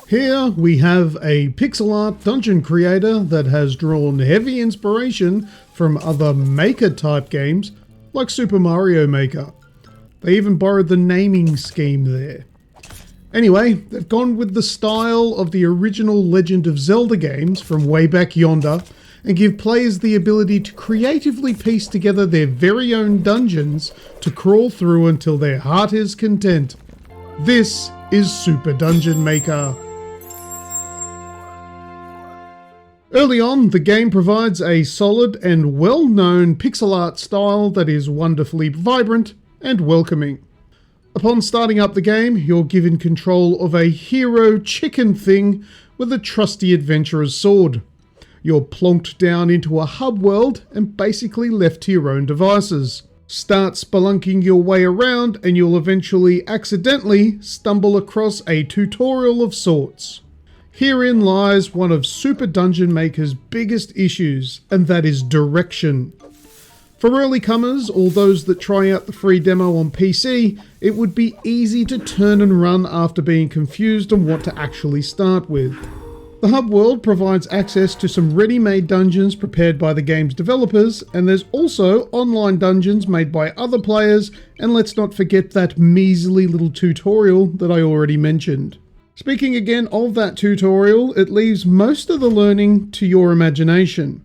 Here we have a pixel art dungeon creator that has drawn heavy inspiration from other Maker type games like Super Mario Maker. They even borrowed the naming scheme there. Anyway, they've gone with the style of the original Legend of Zelda games from way back yonder and give players the ability to creatively piece together their very own dungeons to crawl through until their heart is content. This is Super Dungeon Maker. Early on, the game provides a solid and well-known pixel art style that is wonderfully vibrant and welcoming. Upon starting up the game, you're given control of a hero chicken thing with a trusty adventurer's sword. You're plonked down into a hub world and basically left to your own devices. Start spelunking your way around and you'll eventually accidentally stumble across a tutorial of sorts. Herein lies one of Super Dungeon Maker's biggest issues, and that is direction. For early comers, or those that try out the free demo on PC, it would be easy to turn and run after being confused on what to actually start with. The hub world provides access to some ready-made dungeons prepared by the game's developers, and there's also online dungeons made by other players, and let's not forget that measly little tutorial that I already mentioned. Speaking again of that tutorial, it leaves most of the learning to your imagination,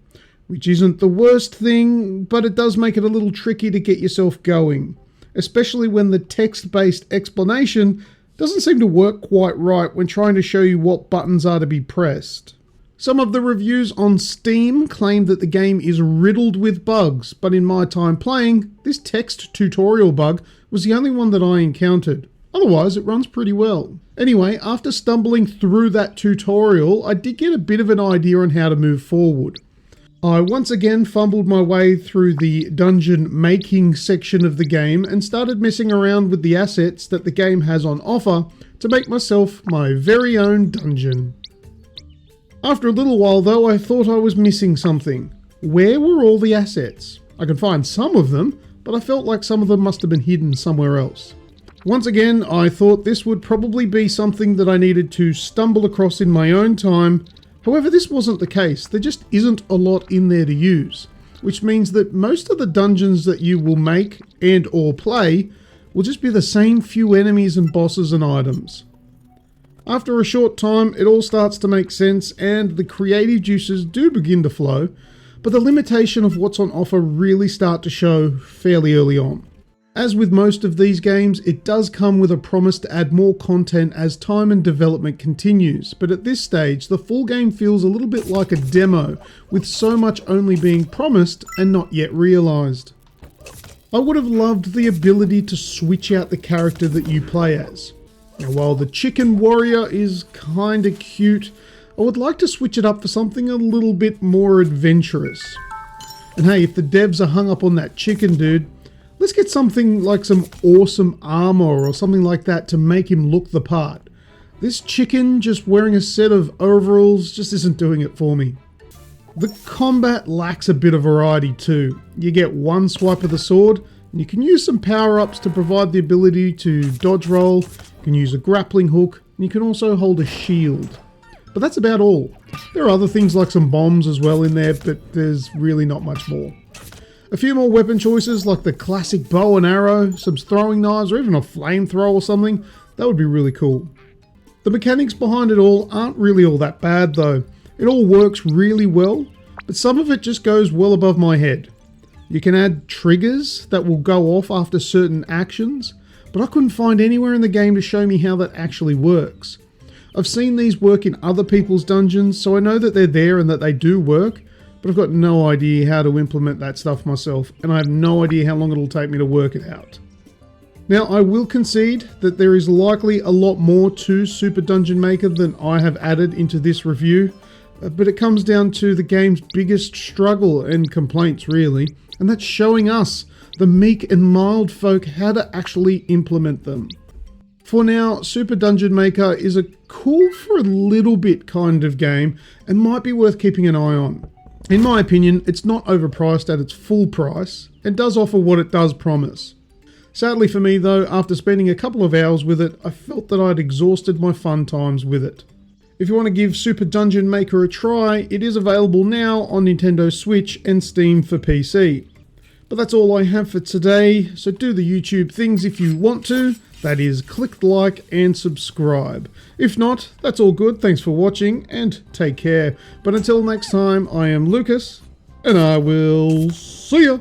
which isn't the worst thing, but it does make it a little tricky to get yourself going, especially when the text-based explanation doesn't seem to work quite right when trying to show you what buttons are to be pressed. Some of the reviews on Steam claim that the game is riddled with bugs, but in my time playing, this text tutorial bug was the only one that I encountered. Otherwise, it runs pretty well. Anyway, after stumbling through that tutorial, I did get a bit of an idea on how to move forward. I once again fumbled my way through the dungeon making section of the game and started messing around with the assets that the game has on offer to make myself my very own dungeon. After a little while though, I thought I was missing something. Where were all the assets? I can find some of them, but I felt like some of them must have been hidden somewhere else. Once again, I thought this would probably be something that I needed to stumble across in my own time. However, this wasn't the case. There just isn't a lot in there to use, which means that most of the dungeons that you will make and or play will just be the same few enemies and bosses and items. After a short time, it all starts to make sense and the creative juices do begin to flow, but the limitation of what's on offer really start to show fairly early on. As with most of these games, it does come with a promise to add more content as time and development continues, but at this stage, the full game feels a little bit like a demo, with so much only being promised and not yet realised. I would have loved the ability to switch out the character that you play as. Now, while the chicken warrior is kinda cute, I would like to switch it up for something a little bit more adventurous. And hey, if the devs are hung up on that chicken dude, let's get something like some awesome armor or something like that to make him look the part. This chicken just wearing a set of overalls just isn't doing it for me. The combat lacks a bit of variety too. You get one swipe of the sword, and you can use some power-ups to provide the ability to dodge roll, you can use a grappling hook, and you can also hold a shield. But that's about all. There are other things like some bombs as well in there, but there's really not much more. A few more weapon choices like the classic bow and arrow, some throwing knives, or even a flamethrower or something, that would be really cool. The mechanics behind it all aren't really all that bad though. It all works really well, but some of it just goes well above my head. You can add triggers that will go off after certain actions, but I couldn't find anywhere in the game to show me how that actually works. I've seen these work in other people's dungeons, so I know that they're there and that they do work, but I've got no idea how to implement that stuff myself, and I have no idea how long it'll take me to work it out. Now, I will concede that there is likely a lot more to Super Dungeon Maker than I have added into this review, but it comes down to the game's biggest struggle and complaints really, and that's showing us, the meek and mild folk, how to actually implement them. For now, Super Dungeon Maker is a cool for a little bit kind of game, and might be worth keeping an eye on. In my opinion, it's not overpriced at its full price, and does offer what it does promise. Sadly for me though, after spending a couple of hours with it, I felt that I'd exhausted my fun times with it. If you want to give Super Dungeon Maker a try, it is available now on Nintendo Switch and Steam for PC. But that's all I have for today, so do the YouTube things if you want to. That is, click the like and subscribe. If not, that's all good. Thanks for watching and take care. But until next time, I am Lucas, and I will see ya.